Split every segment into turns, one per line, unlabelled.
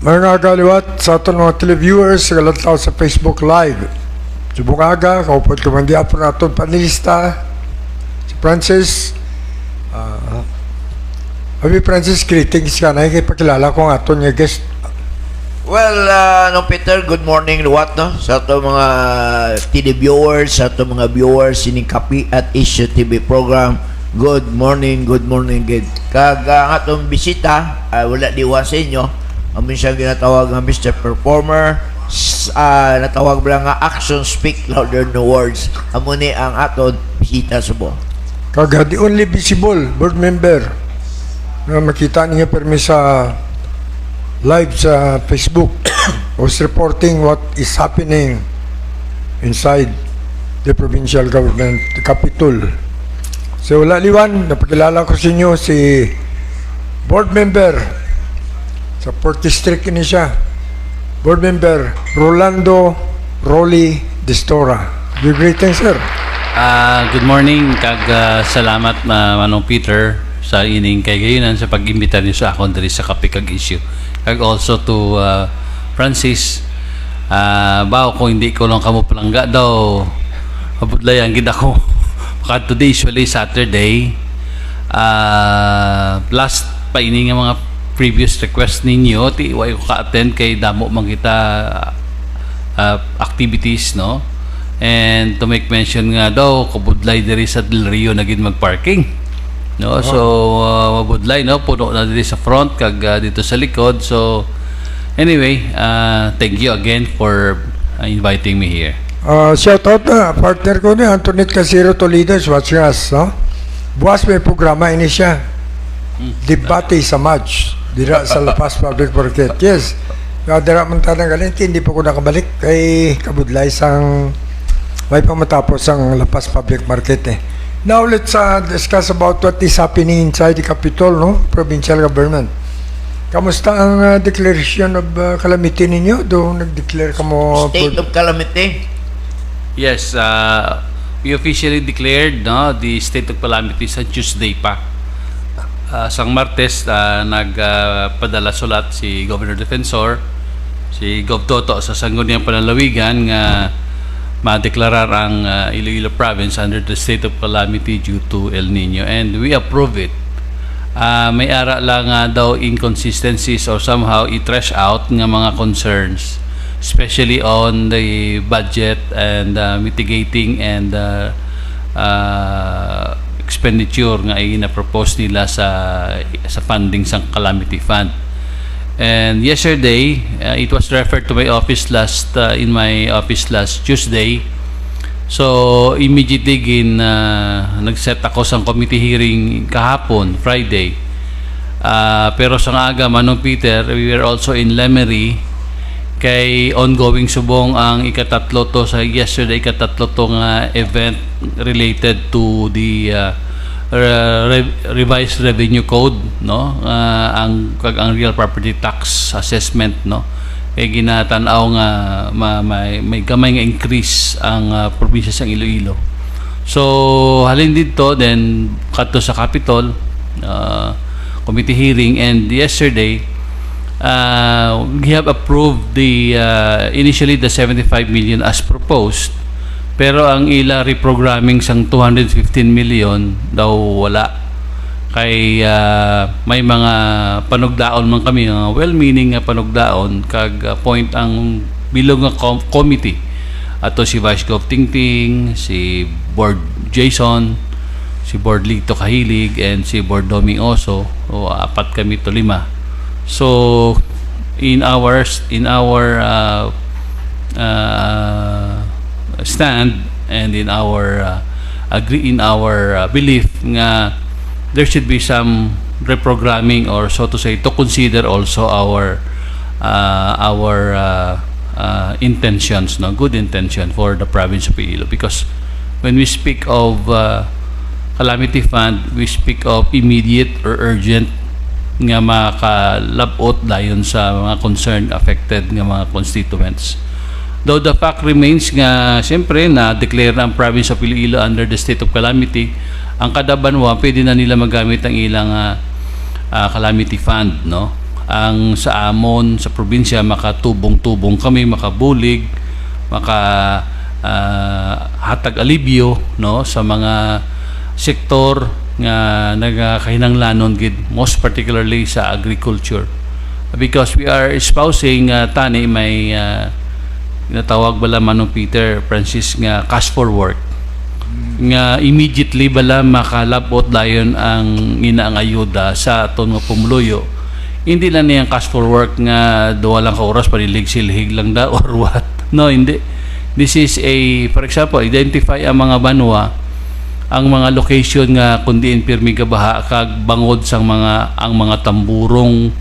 Mga kaliwat sa aton mga televiewers sa galantaw sa Facebook Live. Subong aga, kaupod ka man diapon aton panelista, si Francis. Abi Francis, greetings ka na. Pakilala ko ang aton nga guest.
Well, no Peter, good morning luwat no sa ato mga TV viewers, sa ato mga viewers sining Kapi at Issue TV program. Good morning good. Kag ang atong bisita, wala diwa sa inyo. Amin siya ginatawag nga Mr. Performer, natawag ba nga action speak louder than words. Amo ni ang aton bisita subo.
Kag the only visible board member na makita niya permi sa live sa Facebook was reporting what is happening inside the provincial government, the capital. So wala liwan, napakilala ko sa inyo si board member sa 4th District ini siya, board member Rolando Rolly Distora. Good greetings, sir.
Good morning, kag salamat Manong Peter sa ining kaygayonan sa pag-imbita niyo sa akon diri sa Kapi kag Issue. Kag also to Francis, bao ko hindi ko lang kamo palangga daw mabudlayan gid ako. Kag today usually Saturday, last pa ini nga mga previous request ninyo ti way ko ka-attend kay damo man kita activities, no? And to make mention nga daw kubudlay diri sa Del Rio naging mag-parking, no? So mabudlay, no, puno na diri sa front kag dito sa likod. So anyway, thank you again for inviting me here.
Shout out na partner ko ni Antoinette Casero Toledo is watching us, no? Bukas may programa ini siya. Debate sa match dira sa La Paz Public Market. Yes. Dira man tanang galing, hindi pa ko nakabalik kay kabudlay sang may pamatapos ang La Paz Public Market eh. Now let's discuss about what is happening inside the capital, no? Provincial government. Kamusta ang declaration of calamity ninyo? Doon nag-declare ka mo
State of calamity.
Yes, we officially declared, no, the state of calamity sa Tuesday pa. Sang Martes, nagpadala sulat si Governor Defensor, si Gov Toto sa Sangguniang Panlalawigan nga madeklarar ang Iloilo Province under the state of calamity due to El Nino, and we approve it. May ara lang daw inconsistencies or somehow i-trash out nga mga concerns, especially on the budget and mitigating and expenditure nga ay na-propose nila sa funding sa calamity fund. And yesterday, it was referred to my office last Tuesday. So immediately nag-set ako sa committee hearing kahapon, Friday. Pero sa aga, Manong Peter, we were also in Lemery kay ongoing subong ang ikatatlo to sa yesterday, ikatatlo to nga event related to the revised revenue code, no? Ang real property tax assessment, no? Kay ginatanaw nga may gamay nga increase ang probinsya sa Iloilo. So halin dito then kadto sa Capitol committee hearing, and yesterday we have approved the initially the 75 million as proposed, pero ang ila reprogramming sang 215 million daw wala kay may mga panugdaon man kami, well-meaning nga panugdaon kag point ang bilog nga committee ato si Vice Gov Tingting, si Board Jason, si Board Lito Kahilig, and si Board Doming Oso. O apat kami to 5. So in our stand and in our belief nga there should be some reprogramming, or so to say, to consider also our intentions, no, good intention for the province of Iloilo, because when we speak of calamity fund, we speak of immediate or urgent nga makalabot dayon sa mga concerned, affected nga mga constituents. Though the fact remains nga siyempre na declare ang province of Iloilo under the state of calamity, ang kada banwa pwede na nila magamit ang ilang calamity fund, no? ang sa amon sa probinsya makatubong-tubong kami, makabulig, hatag alibyo no sa mga sektor nga nagakahinanglanon gid, most particularly sa agriculture, because we are espousing tani may natawag bala Manong Peter Francis nga cash for work nga immediately bala makalabot dayon ang inaang ayuda sa aton nga pumuluyo. Hindi lang niyang cash for work nga duwa lang ka oras panilig-silhig lang da or what. No, hindi. This is a, for example, identify ang mga banwa, ang mga location nga kundiin pirmi ka baha kag bangod sang ang mga tamburong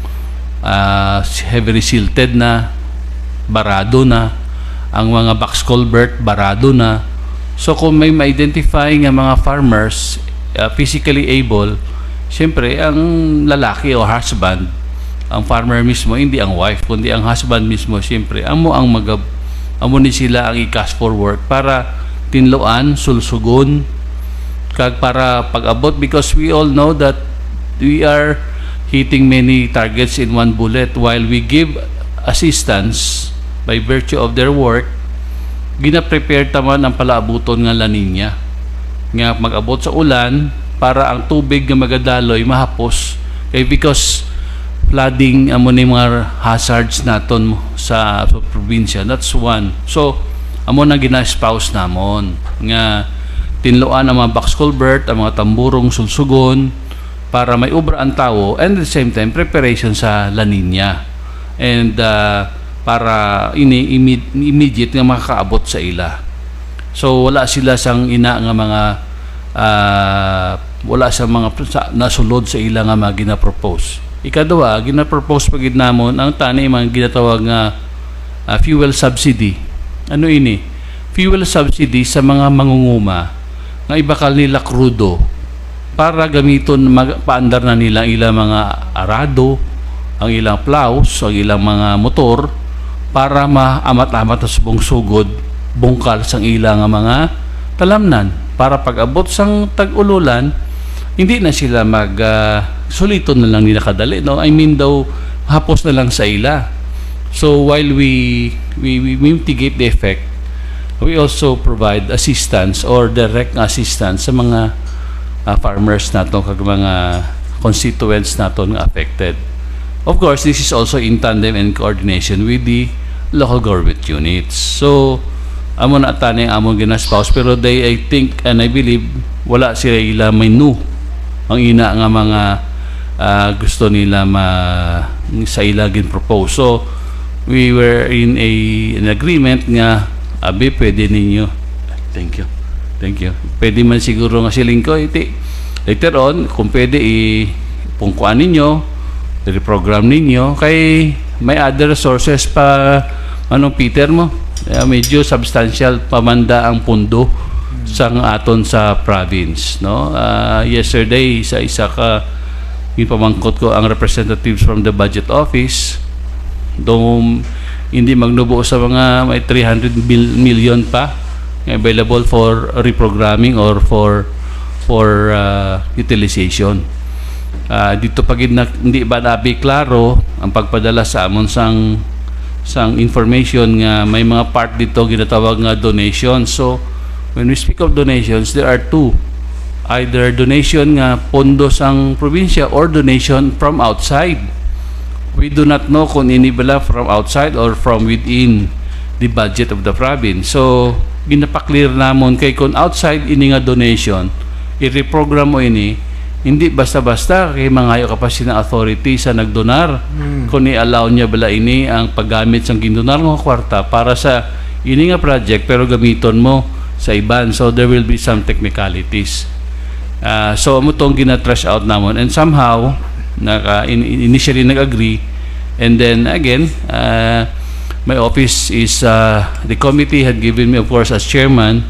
heavily silted na, barado na, ang mga box culvert barado na. So kung may ma-identify nga mga farmers physically able, siyempre ang lalaki o husband, ang farmer mismo, hindi ang wife kundi ang husband mismo, siyempre amo ni sila ang i-cash for work para tinloan, sulsugon kag para pag-abot, because we all know that we are hitting many targets in one bullet. While we give assistance by virtue of their work, gina-prepare taman ang palaabuton nga La Nina nga mag-abot sa ulan para ang tubig nga magadaloy mahapos kay, because flooding amo ni mga hazards naton sa probinsya. That's one. So amo na gina-espouse namon nga tinloan ang mga box culvert, ang mga tamburong sulsugon para may ubra ang tao, and at the same time preparation sa La Nina, and para immediate nga makakaabot sa ila. So wala sila sang ina nga mga wala sa mga nasulod sa ila nga mga gina-propose. Ikaduha, gina-propose pagid namon ang tani mga ginatawag nga fuel subsidy. Ano ini? Fuel subsidy sa mga mangunguma nga ibakal nila krudo para gamiton paandar na nila ang ilang mga arado, ang ilang plows, ang ilang mga motor para maamat-amat sa sugod bungkal sang ilang mga talamnan para pag-abot sang tag-ululan hindi na sila suliton na lang nila kadali, no? I mean daw hapos na lang sa ila. So while we mitigate the effect, we also provide assistance or direct assistance sa mga farmers nato kag mga constituents nato nga affected. Of course, this is also in tandem and coordination with the local government units. So amo na tani among ginaspouse, pero I think and I believe wala sila ila may ang ina nga mga gusto nila sa ila gin propose. So we were in an agreement nga abi pwede ninyo, thank you pwede man siguro nga siling ko later on kung pwede pungkuan ninyo, reprogram ninyo kay may other resources pa Manong Peter mo. Medyo substantial pamanda ang pundo sang aton sa province, no? Yesterday sa isa ka pamangkot ko ang representatives from the budget office, doon hindi magnubo sa mga may 300 million pa available for reprogramming or for utilization. Dito pag hindi ba nabi klaro ang pagpadala sa amon sang information nga may mga part dito ginatawag nga donation. So when we speak of donations, there are two: either donation nga pondo sang probinsya or donation from outside. We do not know kung ini bala from outside or from within the budget of the province. So ginapaklear namon kay kung outside ini nga donation, i-reprogram mo ini, hindi basta-basta kay mangayo ka pa sina authority sa nagdonar kung i-allow niya bala ini ang paggamit sang gindonar nga kwarta para sa ini nga project pero gamiton mo sa iban. So there will be some technicalities. So mo tong gina-trash out namon, and somehow initially nag-agree, and then again my office is the committee had given me, of course, as chairman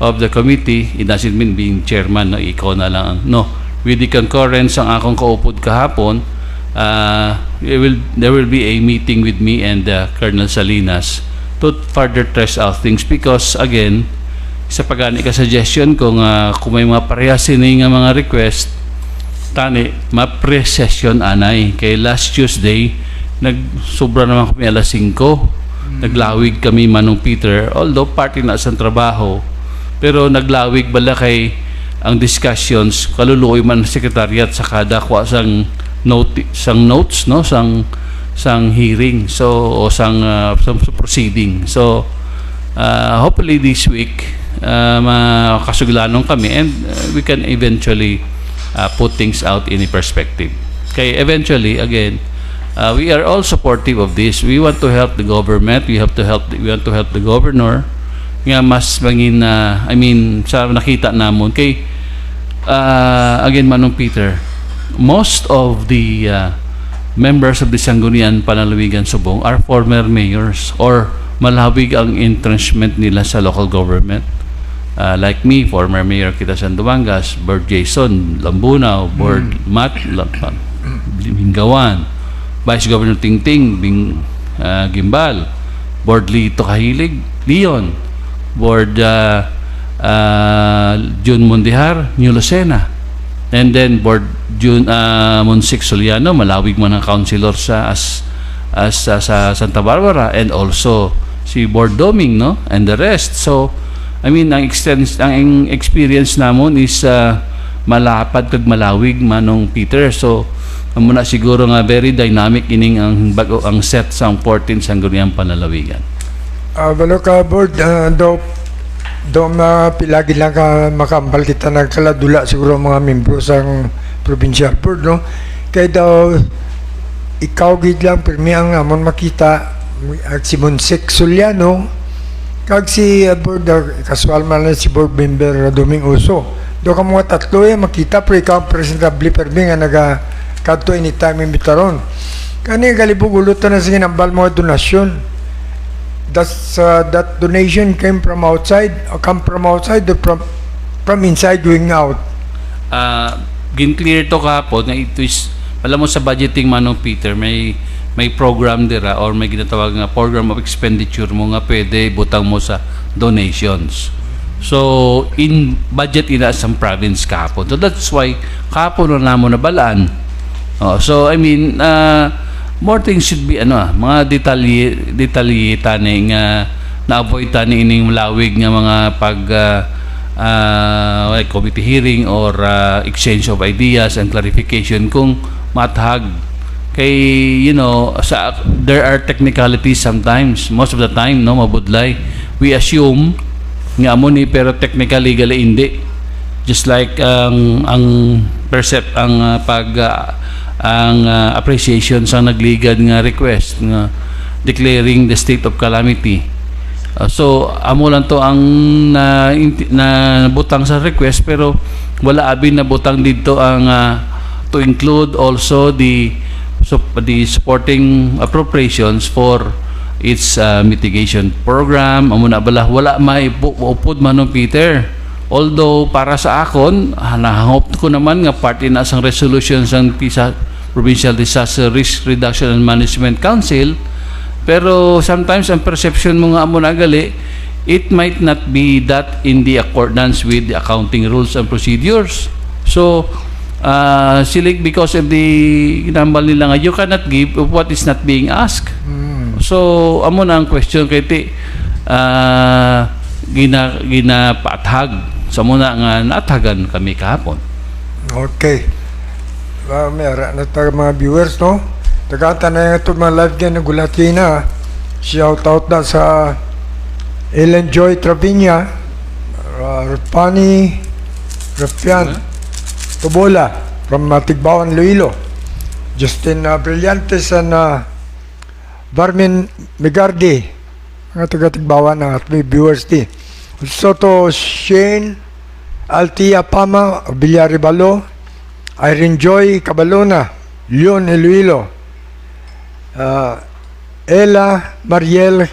of the committee. It doesn't mean being chairman, no, ikaw na lang, no. With the concurrence ang akong kaupod kahapon, there will be a meeting with me and Colonel Salinas to further trash out things, because again, sa pagani ka suggestion ko nga kung may mga parehasin nga mga request, tani ma-pre-session anay kay last Tuesday nagsobra naman kami alas 5. Naglawig kami Manong Peter, although party na sa trabaho, pero naglawig bala kay ang discussions kaluluoy man secretariat sa kada kuha sang notes no sang hearing, so o sang proceeding. So hopefully this week makasuglanon kami and we can eventually put things out in a perspective. Kay eventually again we are all supportive of this. We want to help the government. We want to help the governor nga mas mangin I mean sa nakita namon kay again Manong Peter, most of the members of the Sangguniang Panlalawigan Subong are former mayors or malawig ang entrenchment nila sa local government. Like me, former mayor kita sa Duangas, Bert Jason Lambunao, Board Matt Bingawan, Vice Governor Tingting Gimbal, Board Lito Kahilig Leon, Board Jun Mondihar New Lucena, and then Board Jun Monsik Soliano, malawig man ang councilor sa Santa Barbara, and also si Board Doming, no, and the rest. So I mean ang experience namon is malapad kag malawig Manong Peter. So muna siguro nga very dynamic ining ang bago ang set sa 14 Sangguniang Panlalawigan.
Balo ka board, do mapilagi lang ka makambal kita ng kaladula siguro mga membro sang provincial board, no? Kaya daw ikaw gid lang pirmi ang amon makita si Monsik Soliano kag si board casual man lang si board member Doming Uso. Do ka mga tatlo makita pero ikaw presentable pirmi nga naga kadto anytime imbitaron. Kani galibog ulutan na sige nambal mga donasyon. That donation came from outside or come from outside or from inside going out?
Gin-clear to kahapon na ito is, alam mo sa budgeting Manong Peter, may program dira or may ginatawag nga program of expenditure mo nga pwede butang mo sa donations. So in budget ina sa province kahapon. So that's why kahapon na namo nabalaan. So I mean more things should be mga detalye tani nga na-avoid tani ining lawig nga mga pag like committee hearing or exchange of ideas and clarification kung matahag kay there are technicalities sometimes, most of the time no mabudlay we assume nga amo ni pero technically gali hindi, just like ang appreciation sa nagligad nga request nga declaring the state of calamity. So amo lang to ang na butang sa request pero wala abin na butang dito ang to include also the supporting appropriations for its mitigation program. Amo na bala wala may upod Manong Peter. Although para sa akon na-hope ko naman nga part in asang resolution sang Provincial Disaster Risk Reduction and Management Council, pero sometimes ang perception mo nga amo na gali, it might not be that in the accordance with the accounting rules and procedures. So silik because of the ginambal nila nga you cannot give of what is not being asked. So amo na ang question kay ti ginapaathag sa muna nga naathagan kami kahapon.
Okay. Mayara na tayo mga viewers, no? Tagata na ito mga live dyan na Gulatina. Shout out na sa Ellen Joy Travinia, Rapani Rapian Tobola from Tigbawan, Iloilo, Justin Brillantes and Barmin Megardi, mga taga-Tigbawan at may viewers di. Also to Shane Altia Pama, Villaribalo, Irene Joy Cabalona, Leon Iloilo, Ella Mariel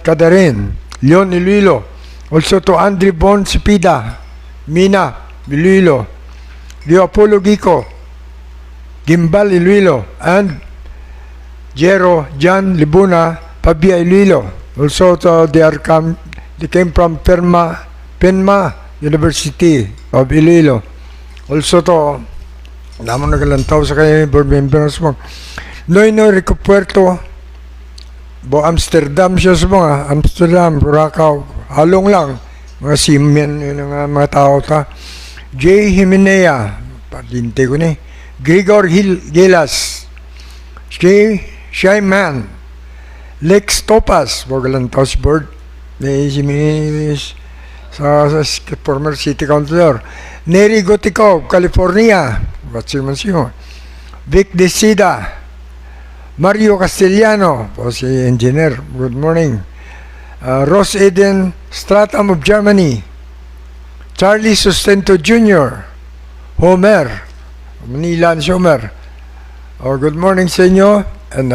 Cadarin, Leon Iloilo. Also to Andre Bon Sipida, Mina Iloilo, Leo Apollo Gico, Gimbal Iloilo, and Jero Jan Libuna, Pabia Iloilo. Also to they came from Penma University of Iloilo. Also to Namang nagalantaw sa kay board members mo. Noy Rico Puerto, Bo Amsterdam siya sa mga Amsterdam, Boracay, halong lang mga simen yun ang mga tao ta. J. Jimenea, patinte ko ni. Gregor Gilas, J. Shyman, Lex Topas, Bogalantaw sa board, sa former city councilor. Neri Gotikov, California, what's man siyo. Vic Desida, Mario Castellano, po si engineer, good morning. Ross Eden Stratham of Germany, Charlie Sustento Jr., Homer, Manila si Homer. Good morning sa inyo. And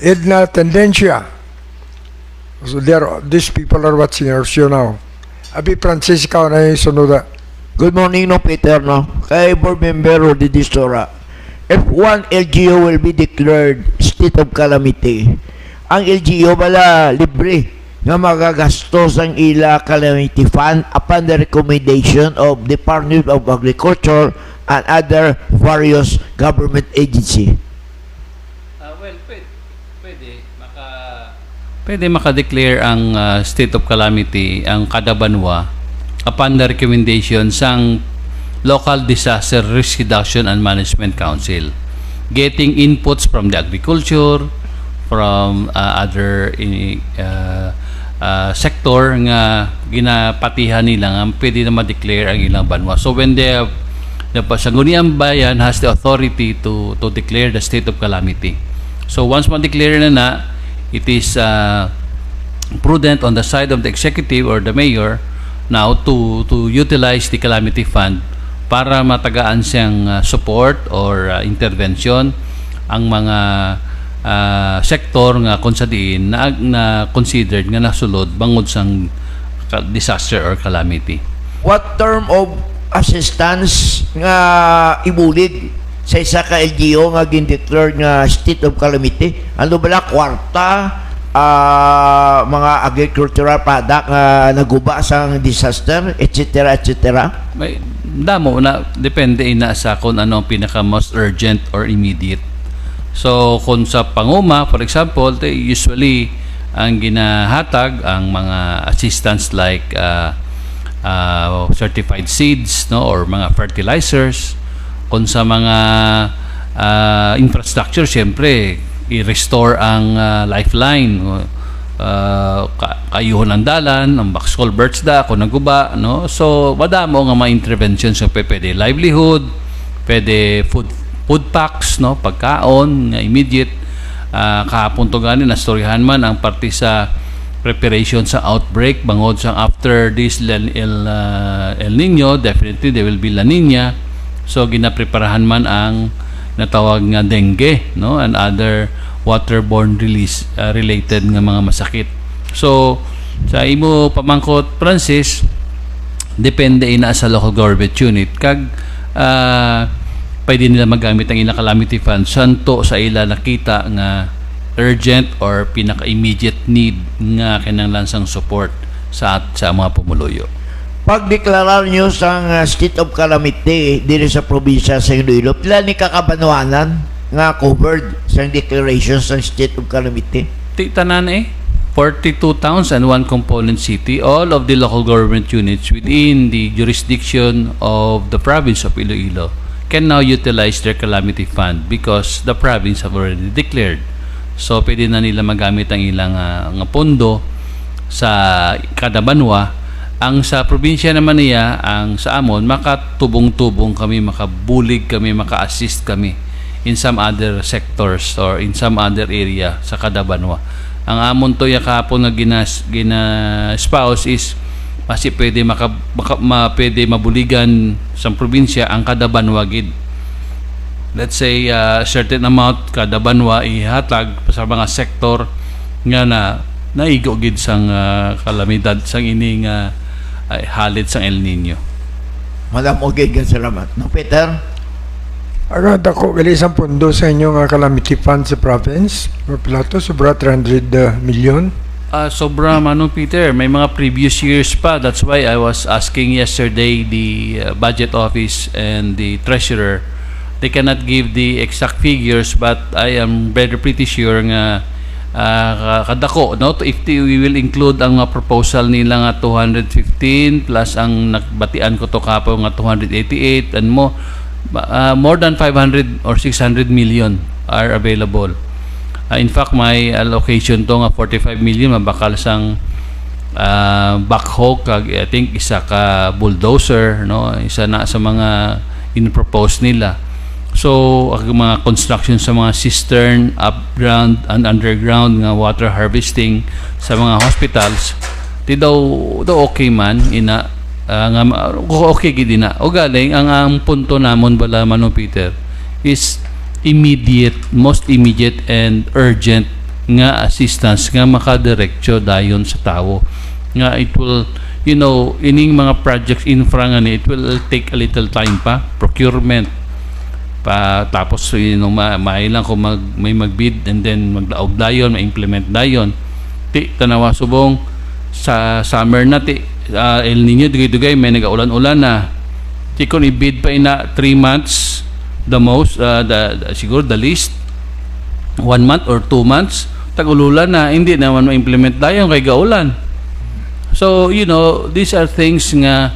Edna Tendencia. So these people are watching our show now. Abi Francisco na yung sunuda.
Good morning, no, Peter, no? Kay board member Rudy Distora. If one LGU will be declared state of calamity, ang LGU bala libre nga magagastos ang ila calamity fund upon the recommendation of Department of Agriculture and other various government agency.
Well, pwede maka-declare ang state of calamity ang kada banwa upon the recommendation sang Local Disaster Risk Reduction and Management Council, getting inputs from the agriculture, from other sector nga ginapatihan nila nga pwede na ma-declare ang ilang banwa. So when the Sangguniang Bayan has the authority to declare the state of calamity. So once ma-declare na, it is prudent on the side of the executive or the mayor now to utilize the calamity fund para matagaan siyang support or intervention ang mga sektor nga kung sa diin na considered nga nasulod bangod sang disaster or calamity.
What term of assistance nga ibulig sa isa ka LGU nga gin-declare nga state of calamity? Ano bala kwarta, mga agricultural product nga naguba sang disaster, etc. etc.
May damo na depende ina sa kung ano ang pinaka most urgent or immediate. So kung sa panguma, for example, usually ang ginahatag ang mga assistance like certified seeds, no, or mga fertilizers. Kung sa mga infrastructure, siyempre i-restore ang lifeline, kayuhon ng dalan, ang box culverts da kung naguba, no. So madamo nga mga interventions so pwede livelihood, pwede food packs, no, pagkaon nga immediate. Kahapon to ganin nastoryahan man ang parte sa preparation sa outbreak bangod sa after this El Nino, definitely there will be La Nina. So ginapreparahan man ang natawag nga dengue, no, and other waterborne release related nga mga masakit. So sa imo pamangkot, Francis, depende ina sa local government unit kag pwede nila magamit ang ilang calamity fund santo sa ila nakita nga urgent or pinaka-immediate need nga kinahanglan sang support sa mga pumuluyo.
Pagdeklarar nyo sang state of calamity diri sa probinsya sa Iloilo, pila ni kakabanwanan nga covered sa declaration sa state of calamity?
Tanan 42 towns and 1 component city, all of the local government units within the jurisdiction of the province of Iloilo can now utilize their calamity fund because the province have already declared. So pwede na nila magamit ang ilang nga pondo sa kada banwa. Ang sa probinsya naman niya, ang sa amon, makatubong-tubong kami, makabulig kami, maka-assist kami in some other sectors or in some other area sa kada banwa. Ang amon to yakapon na gina-spouse is kasi pwede pwede mabuligan sa probinsya ang kada banwa gid. Let's say certain amount kada banwa ihatag sa mga sektor nga naigo gid sang kalamidad sang ining halit sang El Nino.
Madam, okay, salamat. No, Peter?
Agad ako, isang pondo sa inyong calamity fund sa province. Plato, sobra 300 million.
Sobra, Peter. May mga previous years pa. That's why I was asking yesterday the budget office and the treasurer. they cannot give the exact figures, but I am very pretty sure nga kadako, no, if we will include ang proposal nila nga 215 plus ang nagbatian ko to kapo nga 288 and more than 500 or 600 million are available. In fact, my allocation to nga 45 million mabakal sang backhoe kag I think isa ka bulldozer, no, isa na sa mga in-propose nila. So, ang mga construction sa mga cistern, upground and underground nga water harvesting sa mga hospitals, di daw okay man ina nga okay gid na. O galing ang punto namon bala Manong Peter is most immediate and urgent nga assistance nga makadiretso dayon sa tao. Nga it will, you know, ining mga projects infra nga ni, it will take a little time pa, procurement pa, tapos mailang kung may magbid and then magdaog dayon, ma-implement dayon. Tanawa subong sa summer na El Nino dugay-dugay may nagaulan-ulan na. Kung i-bid pa ina 3 months the most, siguro the least 1 month or 2 months tag-ululan na, hindi naman ma-implement dayon kay gaulan. So, you know, these are things nga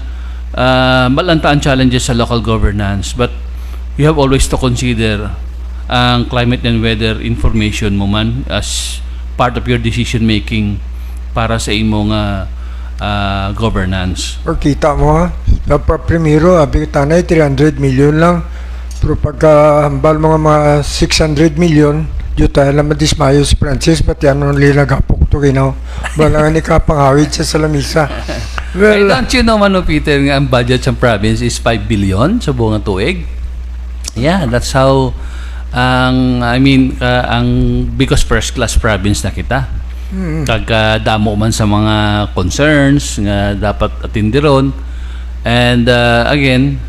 malantaan challenges sa local governance, but you have always to consider ang climate and weather information mo man as part of your decision making para sa imong governance.
Or kita mo ha, primero, abi tanay 300 million lang, pero pagkahambal mga 600 million, yun tayo lang madismayo si Francis, pati ano nilagapok to ginaw. Bala nga ni kapangawid sa lamisa. Well,
don't you know, Mano Peter, nga ang budget sa province is 5 billion sa buong tuig? Yeah, that's how because first class province na kita. Damo man sa mga concerns nga dapat atindiron. And again,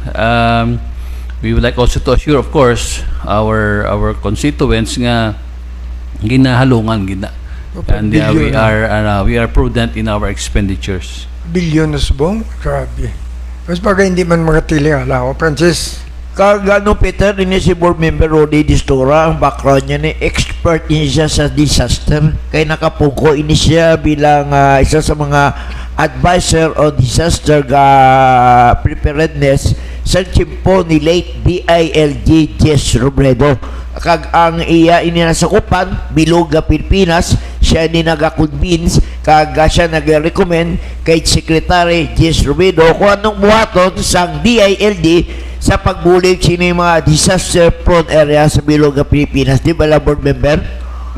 we would like also to assure, of course, our constituents nga ginahalungan gina. And we are prudent in our expenditures.
Bilyon na subong? Grabe. Mas bagay hindi man mga tiling ala ko, Francis.
Kagano Peter, ini si board member Rodi Distora, ang background niya ni expert niya sa disaster. Kaya nakapuko ini siya bilang isa sa mga advisor on disaster preparedness sa chimpo ni late DILG Jess Robredo. Kag ang iya ini nasakupan bilog ga Pilipinas, siya ni naga-convince kag siya nag-recommend kay Secretary Jess Robredo kung anong buhaton sang DILG sa pagbulig sino yung mga disaster-prone area sa bilog ng Pilipinas. Di ba la board member?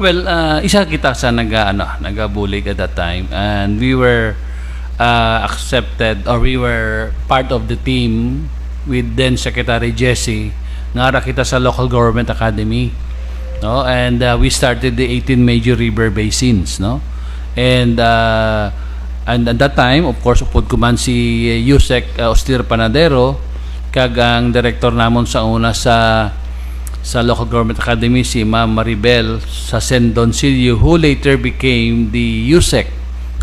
Well, isa kita sa nagabulig at that time, and we were accepted, or we were part of the team with then Secretary Jesse. Ngara kita sa Local Government Academy, no? And we started the 18 major river basins, no? And at that time, of course, upod ko man si Yusek Austir Panadero, kag ang director namon sa una sa Local Government Academy si Ma'am Maribel sa San Doncillo, who later became the USEC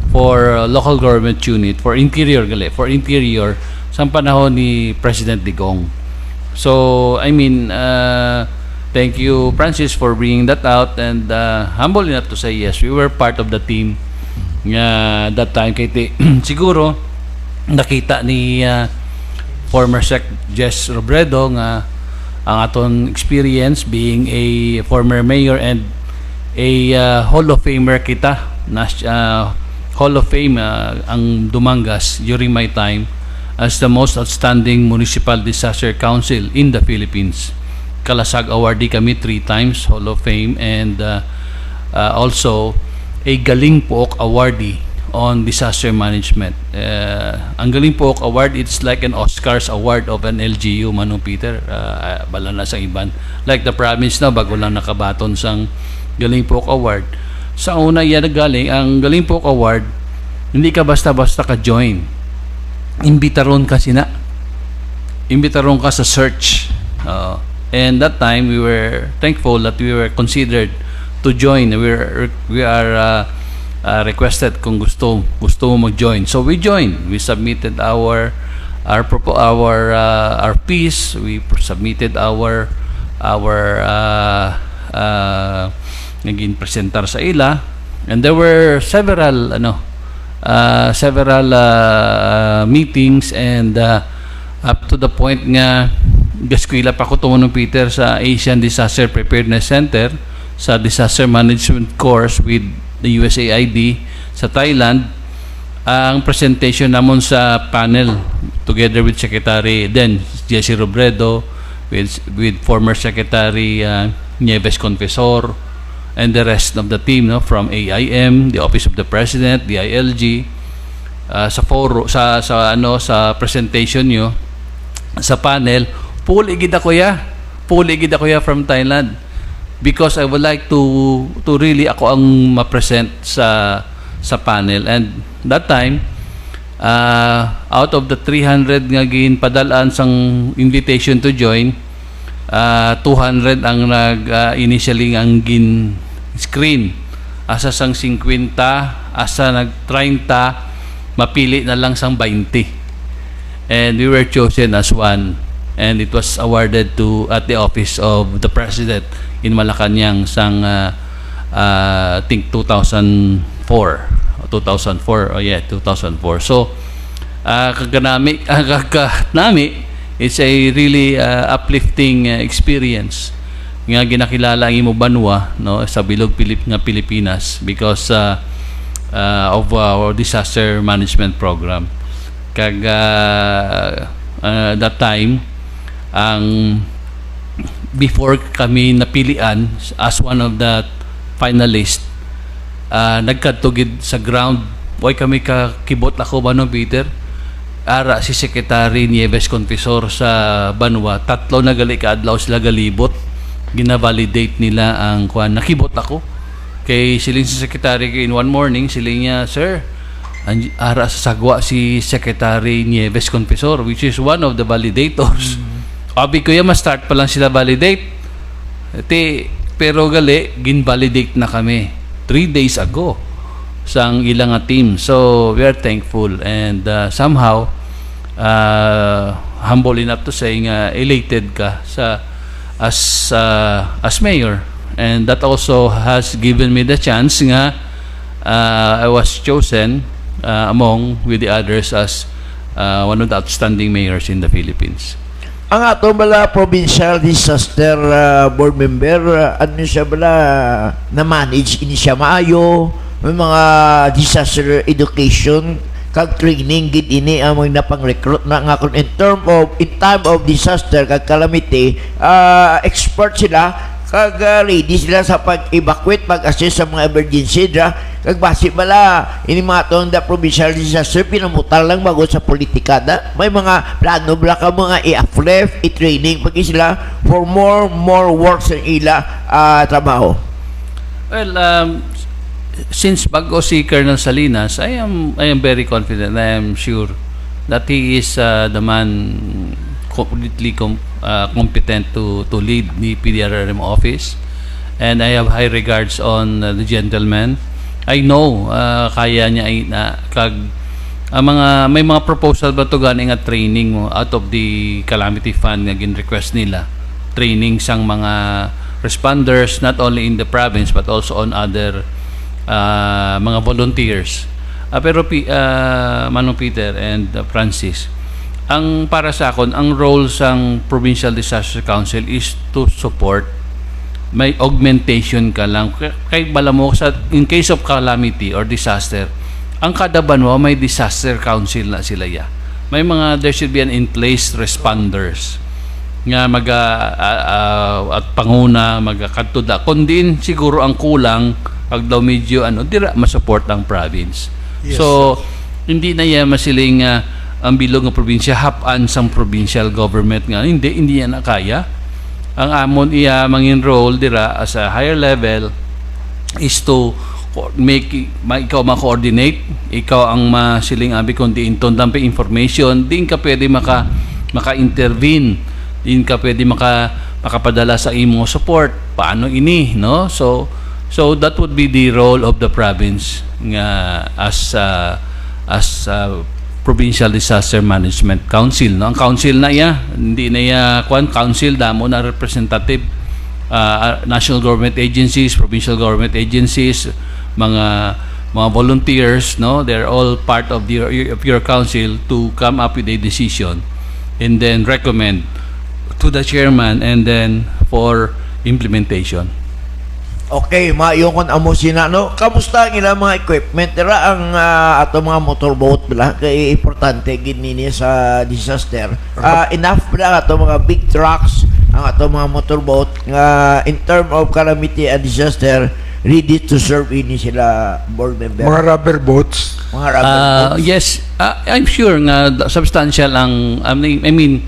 for Local Government Unit for Interior sa panahon ni President Digong. So I mean, thank you Francis for bringing that out, and humble enough to say yes, we were part of the team that time. Kay siguro nakita ni former Sec Jess Robredo nga ang aton experience being a former mayor and a Hall of Famer kita na Hall of Fame ang Dumangas during my time as the most outstanding municipal disaster council in the Philippines. Kalasag awardee kami 3 times Hall of Fame, and also a Galing Pook awardee on disaster management. Ang Galing Pook Award, it's like an Oscars award of an LGU, Manong Peter. Bala na sa iban. Like the province na, bago lang nakabaton sang Galing Pook Award. Sa una yan galing, ang Galing Pook Award, hindi ka basta-basta ka-join. Imbitaron ka sina. Imbitaron ka sa search. And that time, we were thankful that we were considered to join. We are requested kung gusto mo mag-join. So we joined. We submitted our piece. We submitted our our naging presentar sa ila, and there were several meetings, and up to the point nga gaskwila pa ko tumunong Peter sa Asian Disaster Preparedness Center sa Disaster Management course with the USAID sa Thailand. Ang presentation namon sa panel together with Secretary then Jesse Robredo, with former Secretary Nieves Confesor, and the rest of the team, no, from AIM, the Office of the President, the ILG, sa foro sa presentation nyo sa panel, puli gid ako ya from Thailand, because I would like to really ako ang ma-present sa panel. And that time, out of the 300 nga ginpadalaan sang invitation to join, 200 ang initially ang gin screen, asa sang 50, asa nag 30, mapili na lang sang 20, and we were chosen as one, and it was awarded at the office of the President in Malacanang sang I think 2004. So kaganami it's a really uplifting experience nga ginakilala ang imo banwa, no, sa bilog Pilipinas, because of our disaster management program. That time, before kami napilian as one of the finalists, nagkatugid sa ground, boy kami kakibot ako ba, no, Peter? Ara si Secretary Nieves Confesor sa Banwa, 3 na gali kaadlaw sila galibot, gina-validate nila ang kuan. Nakibot ako kay siling si Secretary in one morning, siling niya, sir, ara sa sagwa si Secretary Nieves Confesor, which is one of the validators. Sabi ko, ma-start pa lang sila validate. Pero gali, gin-validate na kami 3 days ago sang ilang team. So we are thankful, and somehow humble enough to say elated ka as mayor, and that also has given me the chance nga I was chosen among with the others as one of the outstanding mayors in the Philippines.
Ang ato bala provincial disaster board member, ano siya bala na-manage ini siya maayo, may mga disaster education kag training gid ini ang mga napang-recruit na nga kun in time of disaster kag calamity, expert sila kag ready sila sa pag-evacuate, pag-assist sa mga emergency dra. Kag base bala ini mga tong the provincial disaster pinamutal lang bago sa politikada, may mga plano bala ka mga i-uplift, i-training pag sila for more work sa ila trabaho.
Well, since bago si Colonel Salinas, I am very confident, I am sure that he is the man completely competent to lead the PDRRM office, and I have high regards on the gentleman. I know kaya niya may mga proposal ba to gani nga training mo out of the calamity fund nga gin-request nila, training sang mga responders not only in the province but also on other mga volunteers. Pero Manong Peter and Francis, ang para sa akon, ang role sang Provincial Disaster Council is to support. May augmentation ka lang kay bala mo sa in case of calamity or disaster, ang kada banwa may disaster council na sila ya. May mga, there should be an in place responders nga at panguna magakadtuda kundin siguro ang kulang pag daw medyo dira ma-support ang province. Yes, so hindi na yan masiling ang bilog ng probinsya hapan sang provincial government nga hindi yan na kaya. Ang amon iya mang-enroll dira as a higher level is to ikaw ma-coordinate, ikaw ang masiling abi kundi inton dampi information, din ka pwede maka-intervene, din ka pwede makapadala sa imo support paano ini, no? So that would be the role of the province nga as Provincial Disaster Management Council, no? Ang council na iya, hindi na iya council damo na representative, national government agencies, provincial government agencies, mga volunteers, no? They're all part of your council to come up with a decision and then recommend to the chairman and then for implementation.
Okay, maayo kon amo sina no. Kamusta ang ilang mga equipment? Dira ang ato mga motorboat bala kay importante gid nini sa disaster. Enough bala ato mga big trucks ang ato mga motorboat nga in term of calamity and disaster ready to serve ini sila board member.
Mga rubber boats.
Mga rubber boats.
Yes, I'm sure nga substantial ang I mean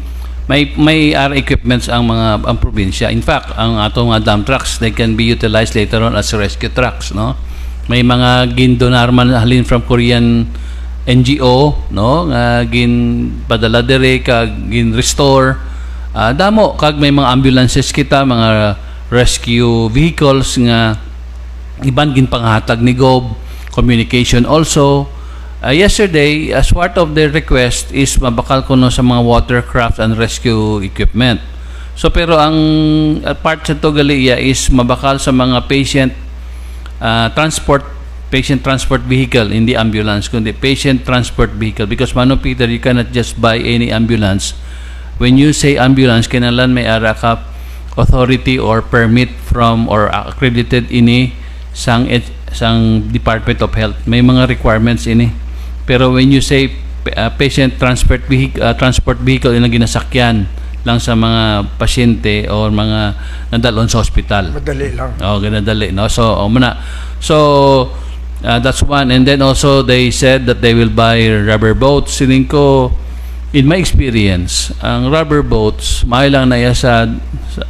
may equipments ang probinsya. In fact, ang atong mga dump trucks, they can be utilized later on as rescue trucks, no? May mga gindonar man halin from Korean NGO, no? Nga padala dire kag restore. Damo kag may mga ambulances kita, mga rescue vehicles nga iban ginpanghatag ni GOB, communication also. Yesterday, as part of their request is mabakal ko no sa mga watercraft and rescue equipment. So pero ang part sa to Galia is mabakal sa mga patient transport vehicle, hindi ambulance, kundi patient transport vehicle. Because Mano Peter, you cannot just buy any ambulance. When you say ambulance, kailangan may ara ka authority or permit from or accredited ini sang Department of Health. May mga requirements ini. Pero when you say patient transport vehicle, yun ang ginasakyan lang sa mga pasyente o mga nadalon sa hospital.
Madali lang.
Ganadali, no? So, that's one. And then also, they said that they will buy rubber boats. Sining ko, in my experience, ang rubber boats, mahal lang na iya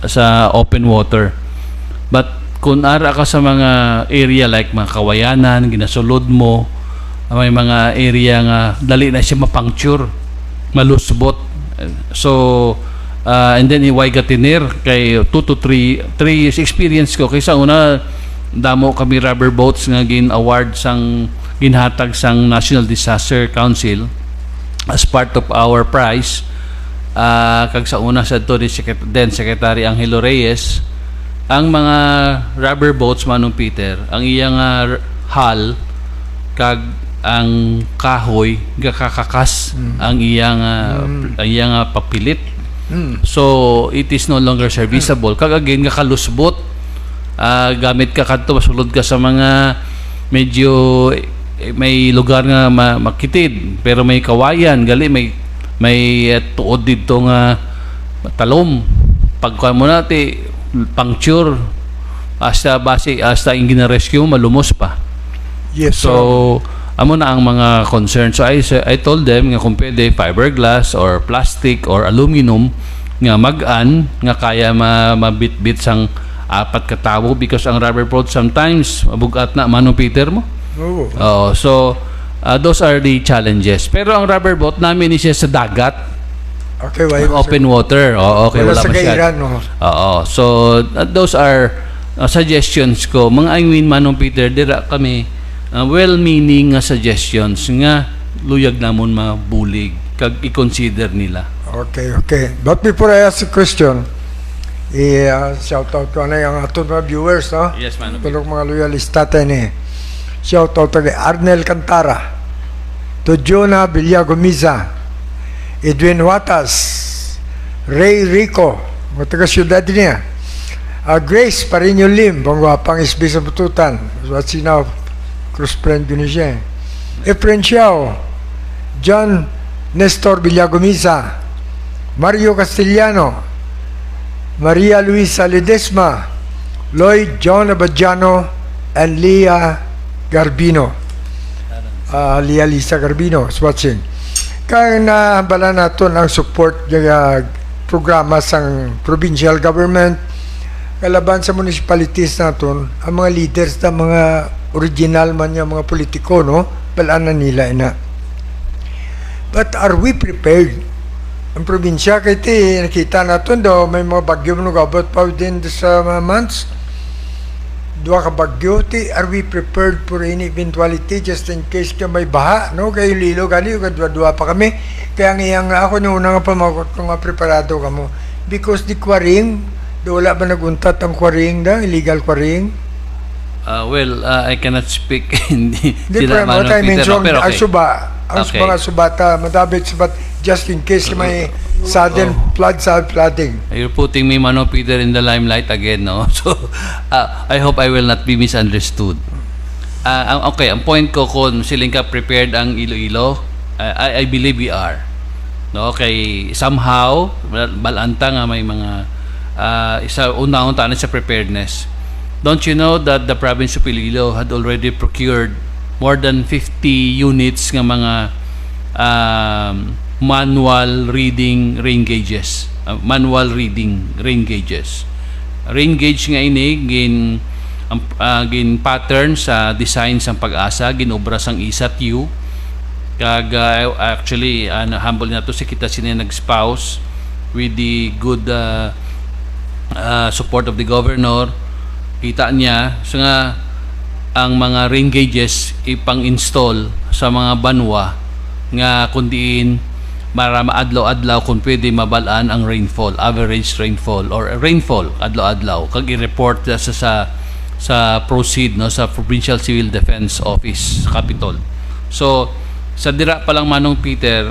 sa open water. But kung ara ka sa mga area like mga kawayanan, ginasulod mo, may mga area nga dali na siya mapuncture, malusbot. So, and then iway gatinir kay 2 to 3 years experience ko. Kaysa una, damo kami rubber boats nga gin-award ginhatag sang National Disaster Council as part of our prize. Kag sa una sa to then Secretary Angelo Reyes, ang mga rubber boats Manong Peter, ang iyang hull kag ang kahoy gakakakas ang iyang papilit. So it is no longer serviceable. Kag again gakalusbot, gamit ka kadto masulod ka sa mga medyo may lugar nga makitid pero may kawayan gali may tuod dito nga talom. Pagkuha mo natin puncture hasta yung gina-rescue malumos pa.
Yes,
so amo na ang mga concern. So I told them nga kung pwede fiberglass or plastic or aluminum nga mag-an nga kaya mabit-bit sang 4 katawo because ang rubber boat sometimes mabugat na Manong Peter mo. So those are the challenges. Pero ang rubber boat namin is sa dagat.
Okay,
open water. Okay, wala
sa
masyad.
no?
So those are suggestions ko. Mga Angwin Manong Peter, dira kami well-meaning nga suggestions nga luyag namon mabulig kag i-consider nila.
Okay. But before I ask the question, shout out ko na yung aton mga viewers, no?
Yes, Manong Peter.
Tulog mga loyalista tayo ni. Shout out kay Arnel Cantara, to Jonah Villagomiza, Edwin Watas, Ray Rico, mga taga-syudad niya, Grace Parinyo Lim, pangwapang isbi sa bututan, what's now close friend ko niya. Efren Xiao, John Nestor Villagomiza, Mario Castellano, Maria Luisa Ledesma, Lloyd John Abadjano, and Leah Garbino. Leah Lisa Garbino is watching. Kaya nabala natin ang support ng programa sang provincial government, kalaban sa municipalities natin, ang mga leaders na mga original man yung mga politiko, no? Palanan nila na. But are we prepared? Ang probinsya, kaya nakita natin daw, may mga bagyo mo nagabot pa within sa months. duha ka bagyo, are we prepared for any eventuality just in case ka may baha, no? Kay Iloilo gali kadwa-dua pa kami. Kaya nga ako nung una nga pamagot nga preparado kamo. Because the quarrying, wala ba naguntat ang quarrying da, illegal quarrying?
I cannot speak hindi
Hindi
sila
pa what I mean, so,
pero
ang
okay.
ang
Okay.
mga subata, madabit subat just in case may sudden flooding.
You're putting me, Mano Peter, in the limelight again, no? So, I hope I will not be misunderstood. Okay, ang point ko kung siling ka prepared ang Iloilo, I believe we are. No, okay, somehow, balanta nga may mga isa una-unta na sa preparedness. Don't you know that the province of Iloilo had already procured more than 50 units ng mga manual reading rain gauges. Rain gauge nga ini gin pattern sa design sang Pag-asa, ginobra sang ISAT-U. Kag actually humble na to si kita sini nag-spouse with the good support of the governor. Kita niya so nga ang mga rain gauges ipang-install sa mga banwa nga kundiin para maadlaw-adlaw kung pwede mabalaan ang rainfall, average rainfall or rainfall adlaw-adlaw kag i-report sa proceed no sa Provincial Civil Defense Office sa Capitol. So sa dira pa lang Manong Peter,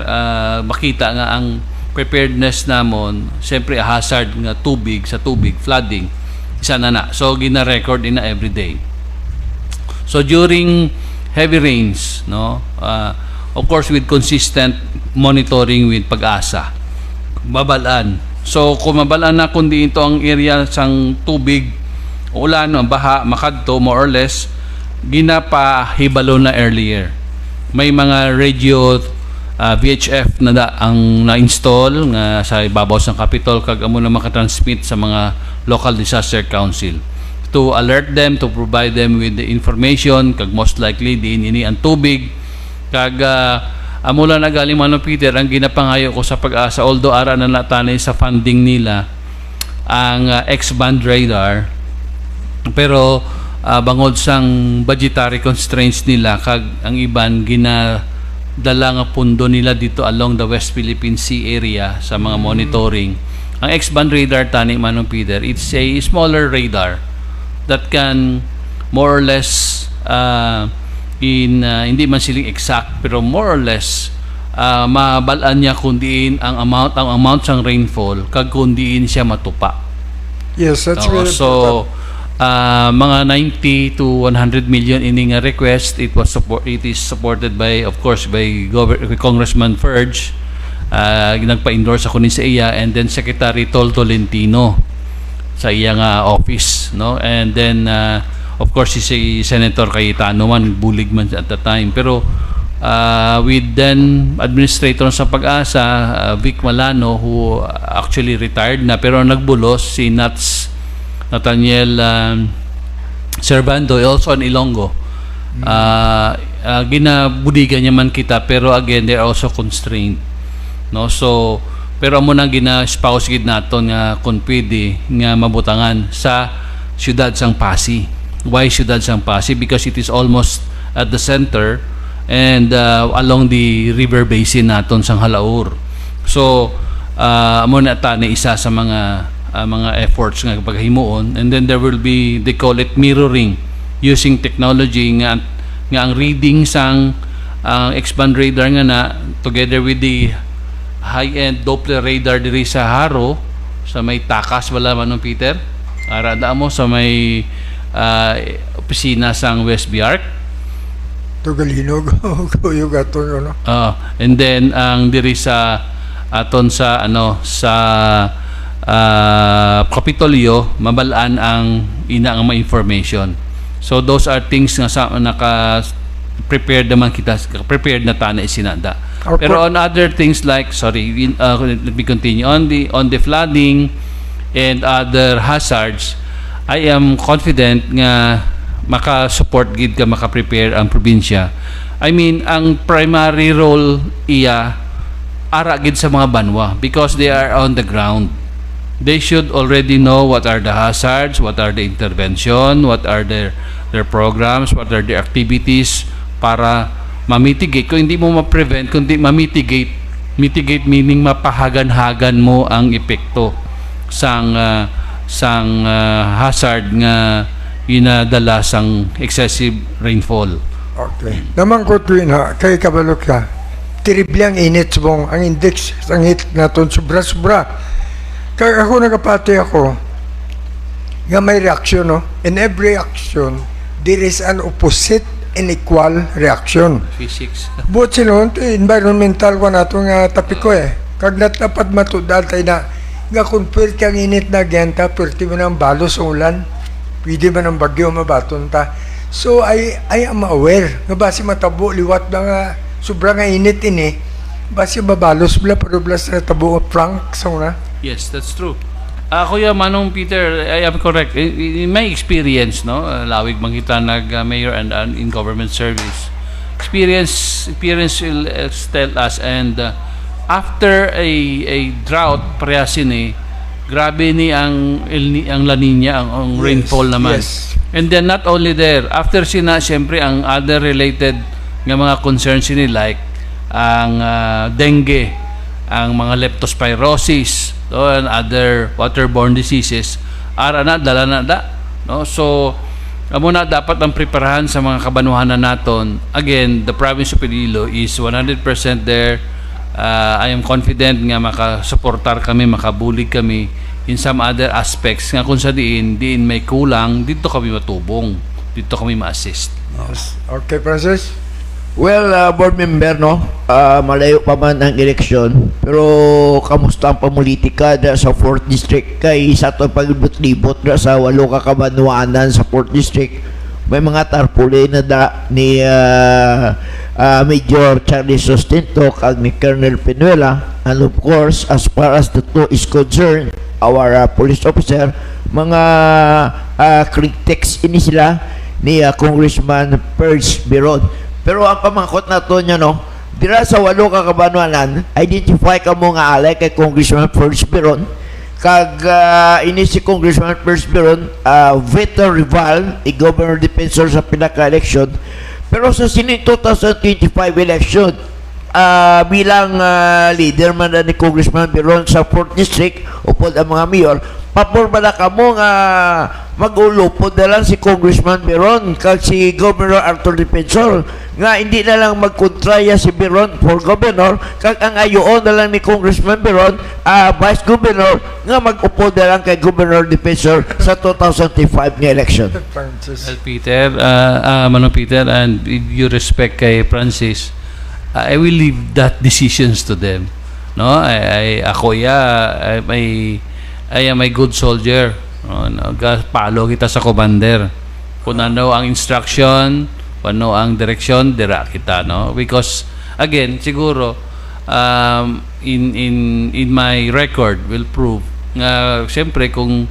makita nga ang preparedness namon, siyempre a hazard nga tubig, flooding isa na. So gina-record ina every day. So during heavy rains, no, of course with consistent monitoring with Pag-asa, mabalaan. So kung mabalaan na kundi ito ang area sang tubig, ulan, baha, makadto more or less, ginapahibalo na earlier. May mga radio VHF na ang na-install nga sa ibabaw ng Capitol kag amo na makatransmit sa mga local disaster council to alert them, to provide them with the information kag most likely din ini ang tubig kag amo lang nagaling Manong Peter ang ginapangayo ko sa Pag-asa, although ara na natanay sa funding nila ang X-band radar, pero bangod sang budgetary constraints nila kag ang iban ginadala nga pundo nila dito along the West Philippine Sea area sa mga monitoring. Ang X-band radar tani Manong Peter, it's a smaller radar that can more or less hindi man siling exact pero more or less mabalaan niya kundiin ang amount sang rainfall kag kundiin siya matupa.
Yes, that's very
so mga 90 to 100 million ini nga request. It is supported by, of course, by Congressman Ferge. Nagpa-endorse ako ni sa iya, and then Secretary Tol Tolentino sa iya nga office, no? And then of course si Senator Cayetano man bulig man at the time, pero with then administrator sa Pag-asa, Vic Malano, who actually retired na pero nagbulos, si Nathaniel Servando, also in Ilonggo. Ginabudigan niya man kita, pero again they're also constrained, no? So pero amo nang gina-spouse gid naton nga kung pwede nga mabutangan sa siyudad sang Pasig. Why siyudad sang Pasig? Because it is almost at the center and along the river basin naton sang Halaur. So amo na tani isa sa mga efforts nga paghimuon, and then there will be, they call it mirroring, using technology nga ang reading sang X-band radar nga na together with the high-end Doppler radar diri sa Haro sa may takas wala Manong Peter, arada mo sa may opisina sang West Biarc
Tugalinog kuyog aton no.
And then ang diri sa aton sa sa Kapitolyo, mabalaan ang ina nga information. So those are things nga prepared naman kita, prepared na tana isinada. Pero on other things like, let me continue on the flooding and other hazards, I am confident nga maka-support gid ka, maka-prepare ang probinsya. I mean, ang primary role iya ara gid sa mga banwa because they are on the ground. they should already know what are the hazards, what are the intervention, what are their programs, what are their activities para ma-mitigate. Kung hindi mo ma-prevent, kundi ma-mitigate. Mitigate meaning mapahagan-hagan mo ang epekto sang hazard nga inadala sang excessive rainfall.
Okay. Naman ko tuwin ha, kay kabalok ka, terrible ang init mong, ang index, ang heat naton, sobra-sobra. Kaya ako nagapati ako, nga may reaction, no? In every action, there is an opposite and equal reaction.
Physics.
Buot sinon, environmental ko na ito nga tapiko eh. Kag natapat matudal tayo na, nga kung pwede kang init na genta, pwede mo ng balos o ulan, pwede mo ng bagyo mabaton ta. So, I am aware, nga basi matabo, liwat na nga, sobrang nga init ini, basi mabalos bla, pero blas na tabo, prank, sa una.
Yes, that's true. Kuya Manong Peter, I am correct. In my experience, no, lawig man kita nag-mayor and in government service. Experience will tell us, and after a drought, parehas ni, grabe ni ang La Nina, ang
Yes,
rainfall naman.
yes.
And then not only there, after sina, syempre, ang other related nga mga concerns ni like ang dengue, ang mga leptospirosis, and other waterborne diseases, dala na da. No? So, amo na dapat ang preparahan sa mga kabanuhanan naton. Again, the province of Iloilo is 100% there. I am confident nga makasuportar kami, makabulig kami in some other aspects nga kung sa diin may kulang, dito kami matubong, dito kami ma-assist.
Yes. Okay, Francis?
Well, board member, no? Malayo pa man ang eleksyon, pero kamusta ang pamulitika da sa 4th District? Kay sa ito paglibot-libot da sa 8 kakabanwanan sa 4th District, may mga tarpuli na da ni Major Charlie Sustento kag ni Colonel Penuela, and of course, as far as the two is concerned, our police officer, mga critics ini sila ni Congressman Perge Biron. Pero ang pamangkot na to niya, no, dira sa 8 kakabanwanan, identify ka mo nga alay kay Congressman Perge Biron, kag ini si Congressman Perge Biron, veteran rival, governor defensor sa pinaka-election, pero sa Senate 2025 election, bilang leader man ni Congressman Biron sa 4th District, upod ang mga mayor, papor ba na ka mo nga mag-ulupod na lang si Congressman Biron kag si Governor Arthur Defensor nga hindi na lang magkontraya si Biron for Governor kag ang ayoon na lang ni Congressman Biron Vice Governor nga mag-upod na lang kay Governor Defensor sa 2025 nga election.
Francis.
Well, Peter, Manong Peter, and with due respect kay Francis, I will leave that decisions to them. No, I am a good soldier. Palo kita sa commander. Kung ano ang instruction, kung ano ang direction, dira kita, no? Because again, siguro in my record will prove nga siyempre kung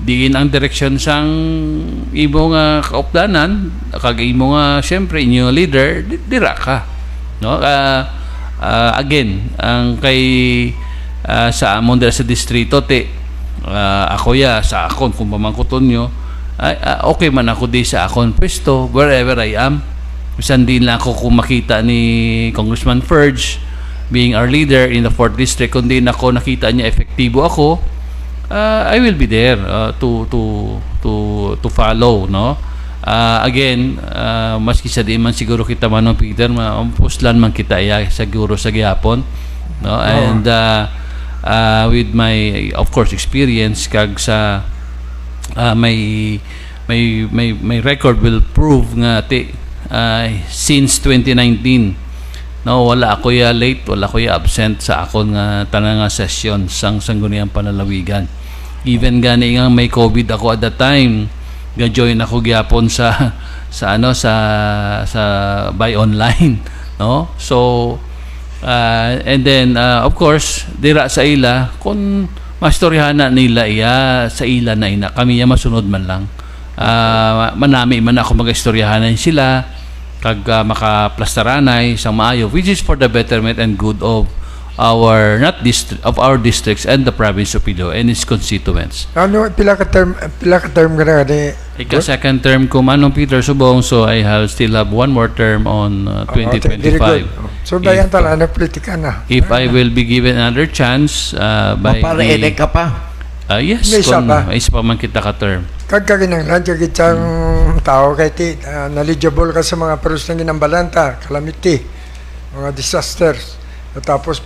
diin ang direction sang imo nga kaupdanan, kag imo nga siyempre inyo leader, dira ka, no? Again, ang kay sa amon dira sa distrito ako sa akon kung pamangkuton nyo, okay man ako di sa akon pwesto wherever I am. Bisan din lang ako kung makita ni Congressman Perge being our leader in the 4th District, kung din ako nakita niya efektibo ako, I will be there to follow, no? Again, maski sa di man siguro kita Manong Peter, puslan man kita siguro sa gihapon, no? And with my of course experience kag sa may record will prove nga since 2019, no, wala ako late, wala ako absent sa akon nga tanang nga session sang sangguniang panalawigan. Even gani nga may COVID ako at that time, ga-join ako gyapon sa by online, no? So and then of course dira sa ila kung mastoryahan na nila sa ila na ina kami masunod man lang, manami man ako mag-istoryahanan sila kag makaplastaranay sa maayo, which is for the betterment and good of our not district of our districts and the province of Iloilo and its constituents.
Ano, pila ka term ka na ni?
Ika second term ko Manong Peter Subong, so I still have one more term on
Very
2025.
good. So, bayan tala na politika na.
If I will be given another chance by
Mapare-elect ka pa.
yes,
May isa
kung
pa.
may isa pa man kita ka term.
Kagkaginanglan, kagitsang tao kay ti, knowledgeable ka sa mga perus na ginambalanta, calamity, mga disasters. Tapos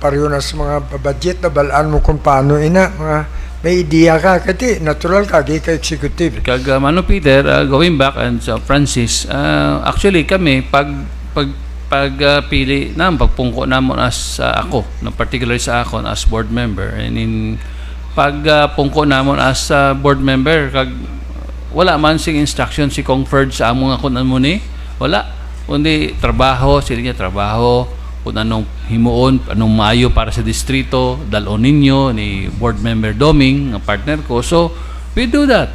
pariyo na sa mga budget na balaan mo kung paano mga may idea ka, kasi natural ka, di ka executive.
Kag Manong Peter, going back and Francis, actually kami pagpili pagpungko namon as ako, no, particularly sa ako as board member, and in pagpungko namon as board member, kag wala man sing instruction si conferred sa among ako mo ni, wala, kundi trabaho, sila niya trabaho, kung anong himuon, anong maayo para sa distrito, dalon ninyo ni board member Doming, ang partner ko. So, we do that.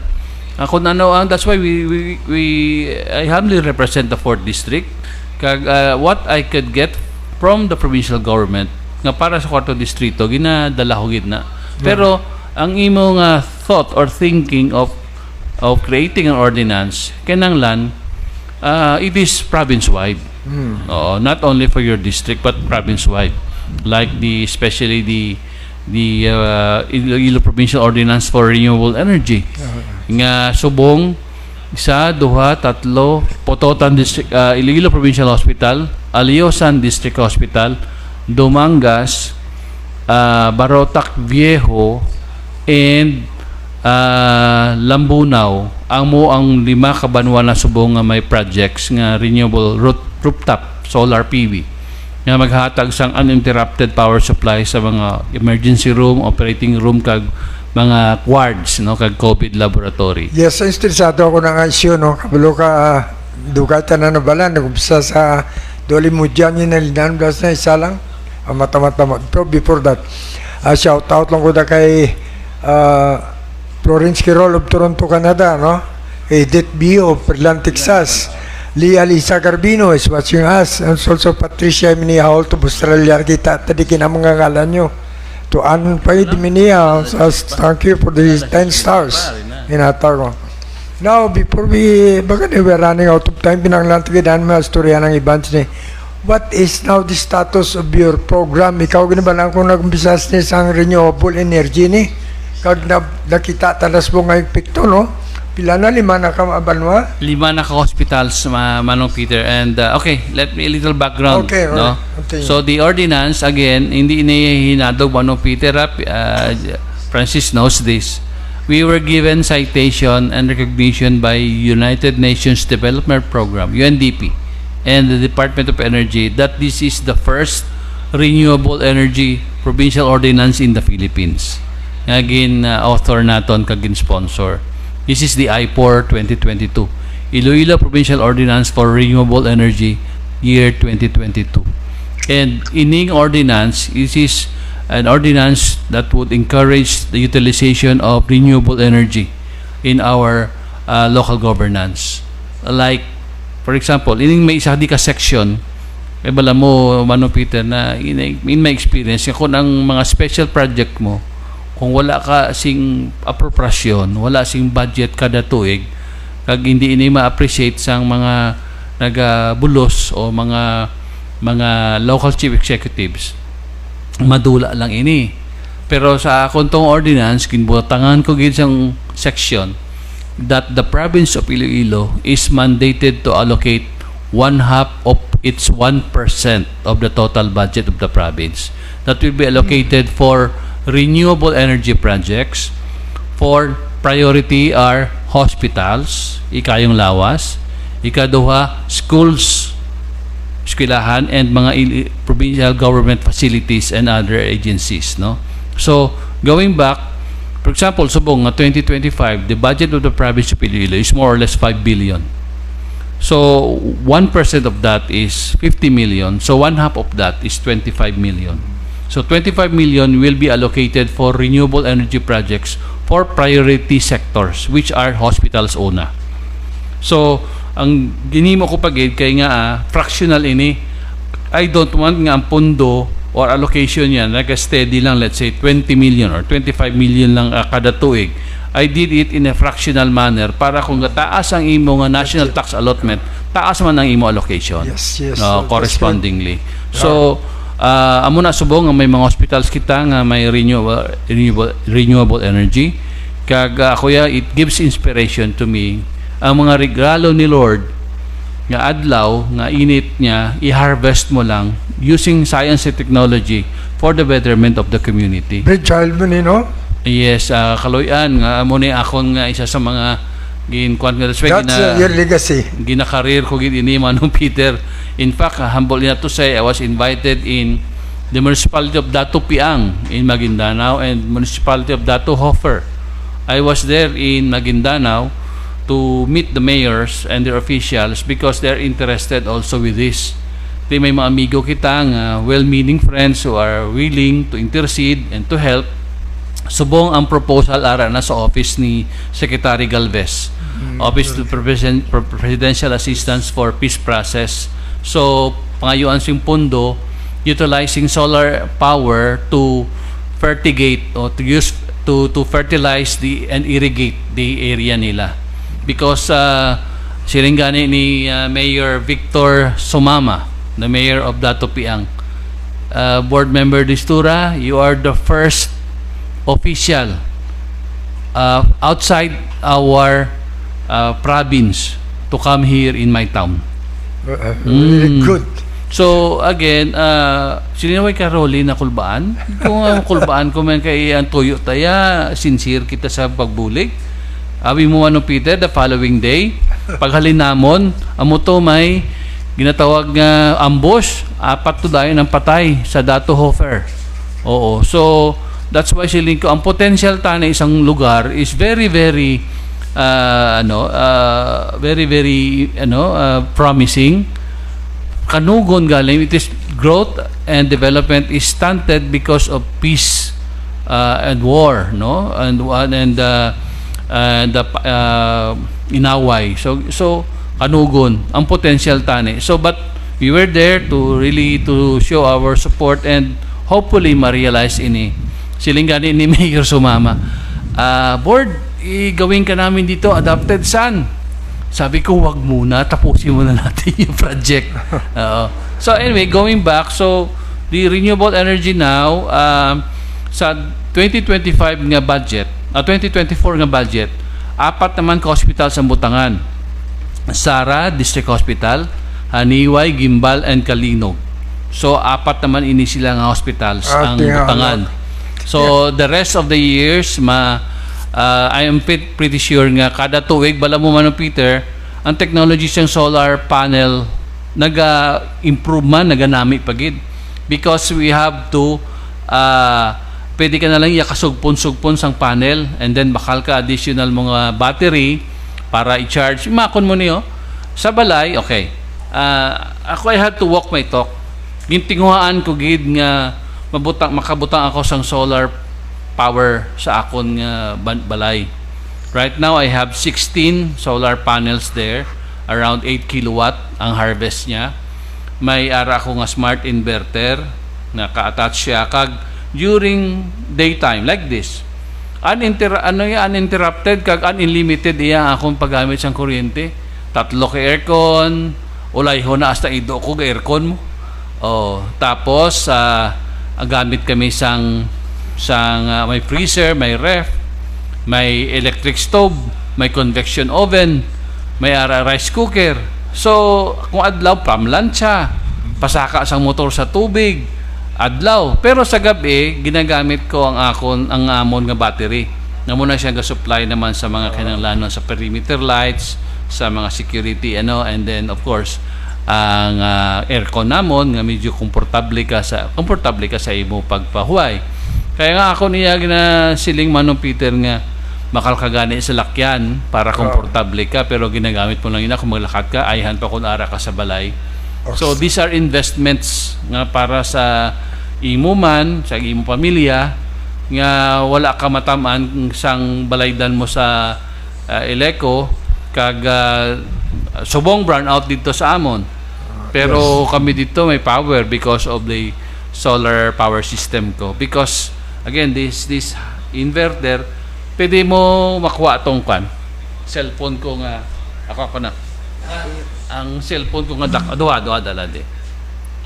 Kung ano, that's why I humbly represent the 4th district. Kag what I could get from the provincial government nga para sa 4th distrito, ginadala ko gitna. Pero, ang imong thought or thinking of creating an ordinance, kinanglan, it is province-wide. Not only for your district but province-wide, like especially the Iloilo Provincial Ordinance for Renewable Energy. Nga Subong, 1, 2, 3, Pototan District, Iloilo Provincial Hospital, Aliosan District Hospital, Dumangas, Barotac Viejo, and Lambunaw. Ang 5 kabanwa na Subong nga may projects nga renewable rooftop solar PV nga maghatag sang uninterrupted power supply sa mga emergency room, operating room, kag mga wards, no, kag COVID laboratory.
Yes, interesado ako ng issue, no? Kabalo ka, dugay na bala, nag-umpisa sa doli mo dyan yung nalinan, plus na isa lang, matamat-tamat. Pero before that, shout out lang ko na kay Florence Quirol of Toronto, Canada, no? Edith B. of Perlan, Texas. Lia Lisa Garbino is watching us. And also Patricia Minihaol to Australia. Kita, tadi kinamang ngalan nyo. To Ann Paid Minia, thank you for the 10 stars. Inatar ko. Now, before baka we're running out of time, pinanglantigidan mo istorya ng events ni. What is now the status of your program? Ikaw ginabalang kung nag-umbisas ni sang renewable energy ni. Kag nakita talas mo ngayong pikto, no? Pila na, 5 na ka maabanwa?
5 na ka-hospitals, Manong Peter. And, okay, let me a little background.
Okay,
no?
okay.
So, the ordinance, again, hindi inihinadog, Manong Peter, Francis knows this. We were given citation and recognition by United Nations Development Program, UNDP, and the Department of Energy that this is the first renewable energy provincial ordinance in the Philippines. Again, author naton kagin sponsor. This is the I-4 2022, Iloilo Provincial Ordinance for Renewable Energy, year 2022. And ining ordinance, this is an ordinance that would encourage the utilization of renewable energy in our local governance. Like, for example, ining may isa di ka section, bala mo, Manong Peter, na in my experience, kung ang mga special project mo, kung wala ka sing appropriation, wala sing budget kada tuig, kag hindi ini ma-appreciate sang mga nagabulos o mga local chief executives, madula lang ini. Pero sa akong tong ordinance, kinbutangan ko gid sang section that the province of Iloilo is mandated to allocate 1/2 of its 1% of the total budget of the province that will be allocated for renewable energy projects. For priority are hospitals, ikayong lawas, ikaduha schools, eskwelahan, and mga provincial government facilities and other agencies, no? So, going back, for example, Subong, 2025, the budget of the province of Iloilo is more or less 5 billion. So, 1% of that is 50 million. So, 1/2 of that is 25 million. So 25 million will be allocated for renewable energy projects for priority sectors, which are hospitals una. So ang ginimo ko pagid kay nga fractional ini, I don't want nga ang pondo o or allocation yan, nag-steady lang, let's say 20 million or 25 million lang kada tuig, I did it in a fractional manner para kung taas ang imo nga national tax allotment, taas man ang imo allocation.
Yes, yes.
No,
That's
correspondingly. So, amo na subong nga may mga hospitals kita nga may renewable energy. Kag kuya, it gives inspiration to me. Ang mga regalo ni Lord nga adlaw, nga init niya, i-harvest mo lang using science and technology for the betterment of the community.
Great child mo ni, no?
Yes, kaloyan nga amo ni akon nga isa sa mga ginkuan nga that's why
That's your legacy.
gina-career ko gid ini Manong Peter. In fact, humble enough to say I was invited in the municipality of Datu Piang in Maguindanao and municipality of Datu Hofer. I was there in Maguindanao to meet the mayors and their officials because they're interested also with this. May mga amigo kita nga well-meaning friends who are willing to intercede and to help. Subong ang proposal ara na sa office ni Secretary Galvez, Office to Presidential Assistance for Peace Process. So, pangayuan sing pondo utilizing solar power to fertigate or to use to fertilize and irrigate the area nila. Because siringgani ni Mayor Victor Sumama, the mayor of Datu Piang, board member Distura, you are the first official outside our province to come here in my town.
Really good.
So again, sininaway ka Rolly na kulbaan. Kung kulbaan ko man kay ang tuyo taya, sincere kita sa pagbulig. Abi mo ano Peter, the following day, paghalinamon, amo to may ginatawag nga ambush, 4 to dayon ang patay sa Datu Hofer. Oo. So that's why siling ko ang potential ta na isang lugar is very very promising. Kanugon galing, it is growth and development is stunted because of peace and war, no, and inaway. So kanugon ang potential tani. So but we were there to really to show our support and hopefully ma-realize ini silingani ni Mayor Sumama. Board, gawin ka namin dito adapted son. Sabi ko, wag muna, tapusin muna natin yung project. So anyway, going back, so the renewable energy now, sa 2025 nga budget, 2024 nga budget, 4 naman ka hospital sa Butangan. Sara District Hospital, Haniway, Gimbal, and Kalinog. So 4 naman ini sila nga hospitals ang Butangan. So the rest of the years, I am pretty sure nga kada tuig bala mo Manong Peter, ang technologies ng solar panel naga-improve man, naganami pagid. Because we have to pwede ka na lang yakasugpon-sugpon sang panel and then bakal ka additional mga battery para i-charge. Makon mo niyo sa balay, okay. Ako I had to walk my talk. Gintinguhaan ko gid nga makabutang ako sang solar power sa akon nga balay. Right now I have 16 solar panels there, around 8 kilowatt ang harvest niya. May ara ako nga smart inverter na ka-attach siya kag during daytime like this. Uninterrupted kag unlimited iya akong paggamit sang kuryente. 3 ka aircon, ulay ho na hasta ido ko ga aircon mo. Tapos gamit kami sang may freezer, may ref, may electric stove, may convection oven, may rice cooker. So, kung adlaw, pamlansya, pasaka sang motor sa tubig, adlaw. Pero sa gabi, ginagamit ko ang amon nga battery. Na muna siya ga-supply naman sa mga kinanglanon sa perimeter lights, sa mga security, and then of course, ang aircon namon nga medyo komportable ka sa imo pagpahuway. Kaya nga ako niya siling Manong Peter nga makalkagani sa lakyan para komportable ka pero ginagamit mo lang yun kung maglakad ka, ayhan pa kung ara ka sa balay. So these are investments nga para sa imo man, sa imo pamilya nga wala ka matamaan sang balaydan mo sa Eleco kag subong brownout dito sa amon. Pero kami dito may power because of the solar power system ko. Because again, this inverter, pwede mo makuha tong cellphone ko nga ako na ang cellphone ko nga duha dala di.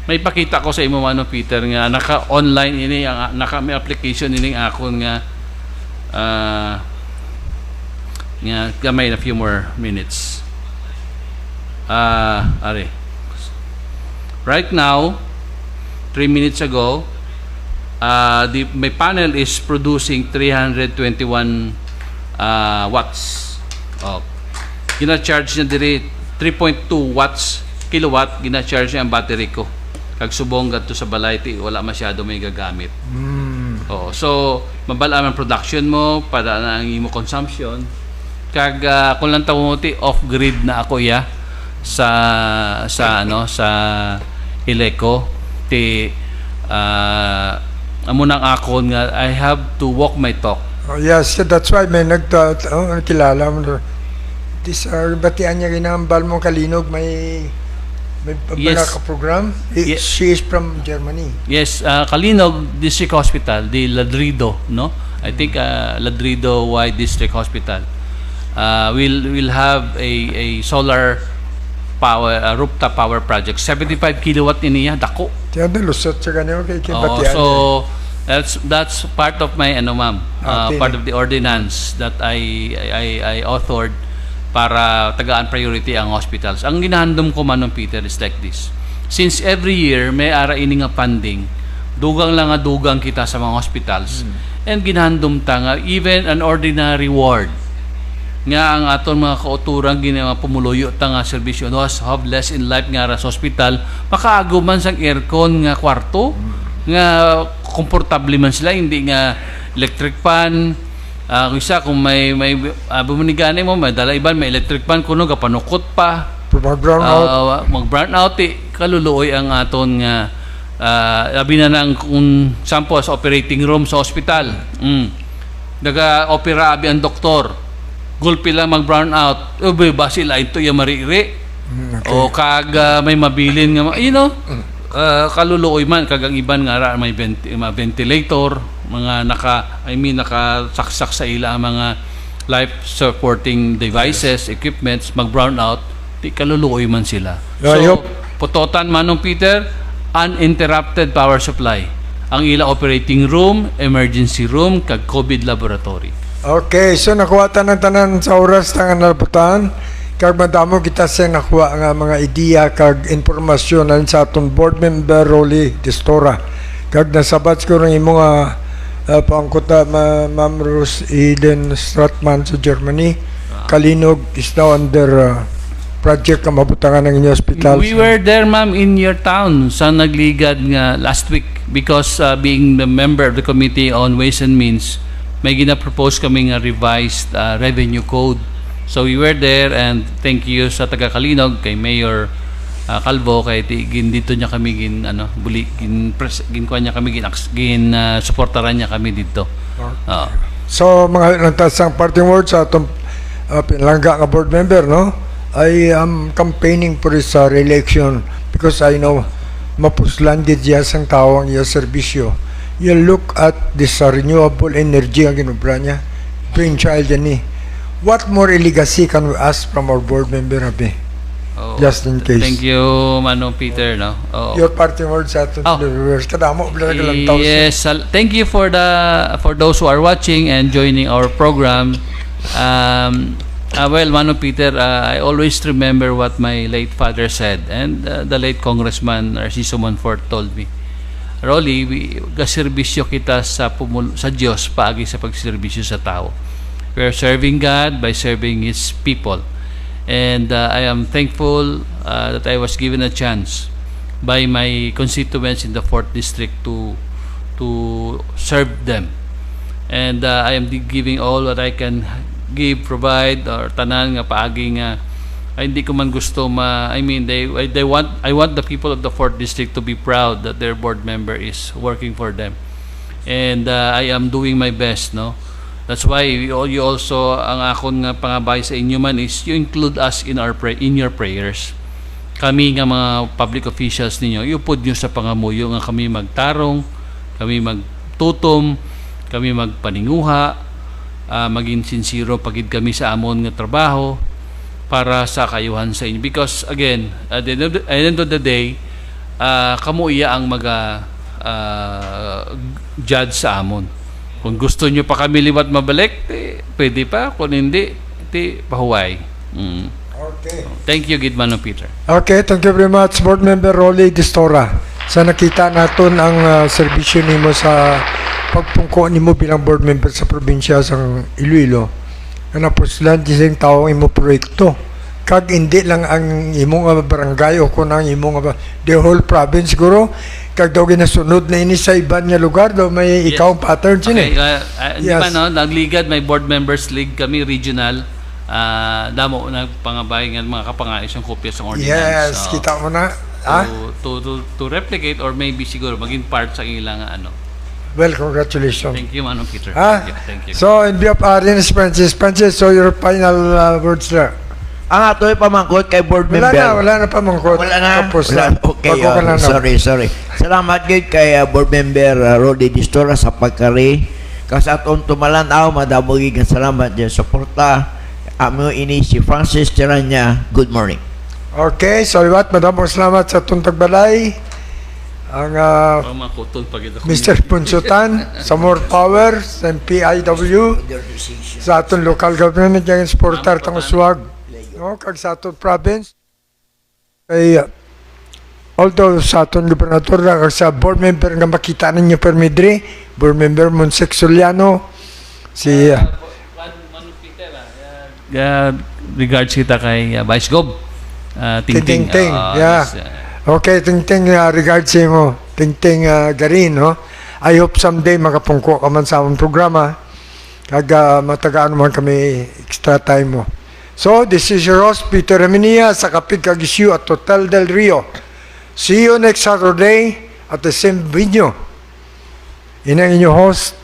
May pakita ko sa imo Manong Peter nga naka-online ini ang may application ini akon nga gamay na few more minutes. Are. Right now, 3 minutes ago, my panel is producing 321 watts. Gina-charge niya diri 3.2 watts kilowatt gina-charge niya ang battery ko. Kag subong gadto sa balay wala masyado may gagamit. So mabala ang production mo para na ang imo consumption. Kag kung lang tamuti off grid na ako sa Eleco amo nang akon nga I have to walk my talk.
Oh, yes, that's why may kilala mo. Batian niya ginambal mo Kalinog, may
Yes.
program. She is from Germany.
Yes, Kalinog District Hospital, the Ladrido, no? I think Ladrido Y District Hospital will have a solar power rooftop power project, 75 kilowatt iniya dako.
Tiyan na lusot sa kanyo kay
Oh,
Batian.
so that's part of my part of the ordinance that I authored para tagaan priority ang hospitals. Ang ginahandom ko Manong Peter is like this. Since every year may ara ini nga funding, dugang lang nga dugang kita sa mga hospitals. And ginahandom ta nga even an ordinary ward nga ang aton mga kauturang ginawa pumuluyo ta nga serbisyo no have less in life nga ra sa hospital, makaaguman sang aircon nga kwarto nga komportable man sila, hindi nga electric fan. Kung isa, kung may bumunigani mo, may dala iban, may electric fan, kuno kapanukot pa.
Mag-brown out.
Mag-brown out, kaluluoy ang aton nga labi na nang kung sampo sa operating room sa hospital. Naga-opera abi ang doktor. Gulpi lang mag-brown out. Ba sila ito yung mariri.
Okay.
O kag may mabilin nga, kaluluoy man kagang iban nga may ventilator, mga nakasaksak sa ila mga life supporting devices, equipments, mag-brown out, di kaluluoy man sila. So putotan Manong Peter, uninterrupted power supply ang ila operating room, emergency room, kag COVID laboratory.
Okay, so nakuha ng tanan sa oras tangan naputan. Kag madamo kita sa nakuha nga mga ideya kag informasyon alin sa aton board member Rolly Distora. Kag nasabat ko rin yung mga pangkuta Ma'am Rose Eden Stratman sa Germany. Kalinog is now under project na mabutangan ng inyong hospital.
We were there ma'am in your town sa nagligad nga last week because being the member of the Committee on Ways and Means, may gina-propose kami nga revised revenue code. So we were there and thank you sa taga Kalinog kay Mayor Calvo kay dito niya kami kuha niya kami suportaran niya kami dito.
So mga lantasang parting words sa atong pinalangga nga board member, no? I am campaigning for his re-election because I know mapuslan din diya sang tao ang iya serbisyo. You look at this renewable energy ang ginubra niya, brainchild yan What more legacy can we ask from our board member, Abi? Just in case.
Thank you, Manong Peter. No?
Your parting words sa ating viewers. Kadamo, lang tao.
Yes, thank you for those who are watching and joining our program. Well, Manong Peter, I always remember what my late father said and the late Congressman Narciso Monfort told me. Rolly, gaserbisyo kita sa Diyos paagi sa pagserbisyo sa tao. We are serving God by serving His people. And I am thankful that I was given a chance by my constituents in the 4th District to serve them. And I am giving all what I can give, provide, or tanan nga paagi nga hindi ko man gusto I want the people of the 4th District to be proud that their board member is working for them. And I am doing my best, no? That's why you also ang akon nga pangabay sa inyo man is you include us in your prayers. kami nga mga public officials ninyo, iupod nyo sa pangamuyo nga kami magtarong, kami magtutom, kami magpaninguha, maging sincero pagid kami sa amon nga trabaho para sa kayuhan sa inyo. Because again, at the end of the day, kamo iya ang judge sa amon. Kung gusto nyo pa kami liwat mabalik, pwede pa. Kung hindi, pahuway.
Okay.
Thank you, Gidman Peter.
Okay, thank you very much, Board Member Rolly Distora. Sa nakita naton ang serbisyo nimo sa pagpungko nimo bilang board member sa probinsya sa Iloilo. Napuslan dising tao imo proyekto. Kag hindi lang ang imong barangay o kung ang imong the whole province siguro. Kag daw ginasunod na ini sa iban nga lugar daw may ikaw pattern sini.
Okay, hindi pa no, nagligad may board members league kami regional. Damo nagpangabay nga mga kapangais yung kopya sa ordinance.
Yes,
So,
kita mo na.
to replicate or maybe siguro maging part sa ilang
Well, congratulations.
Thank you, Manong Peter. Thank you.
So, in behalf of Arden Francis, so your final words there.
Ang ato'y pamangkot kay board member.
Wala na pa mangkot.
Wala na.
Tapos
Wala.
na.
Okay,
Bago ka na, no?
sorry. Salamat gid kay board member Rodi Distora sa pagkari. Kasi atong tumalanaw, madamo gid nga salamat dyan. Suporta. Amo ini si Francis Tiranya. Good morning.
Okay, salamat. Madamong salamat sa tuntag balay. Ang Mr. Punsutan sa More Power, sa PIW, sa atong local government, yung supportar tang uswag. No, kag sa atong province. Kay although sa atong gobernador kag sa board member nga makita ninyo permidre, board member Monsek Soliano, si
regards kita kay Vice Gob. Ting.
yeah. Okay, Ting, regards sa mo. Ting, Garin, no? I hope someday makapungko ka man sa among programa. Kag matagaan man kami extra time mo. So, this is your host, Peter Reminia, sa Kapig Kagisyu at Hotel del Rio. See you next Saturday at the same venue. Inang inyong host.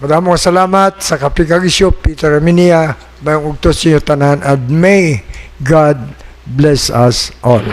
Maraming salamat sa Kapig Kagisyu, Peter Reminia. Bayang ugtos sa inyo tanan, and may God bless us all.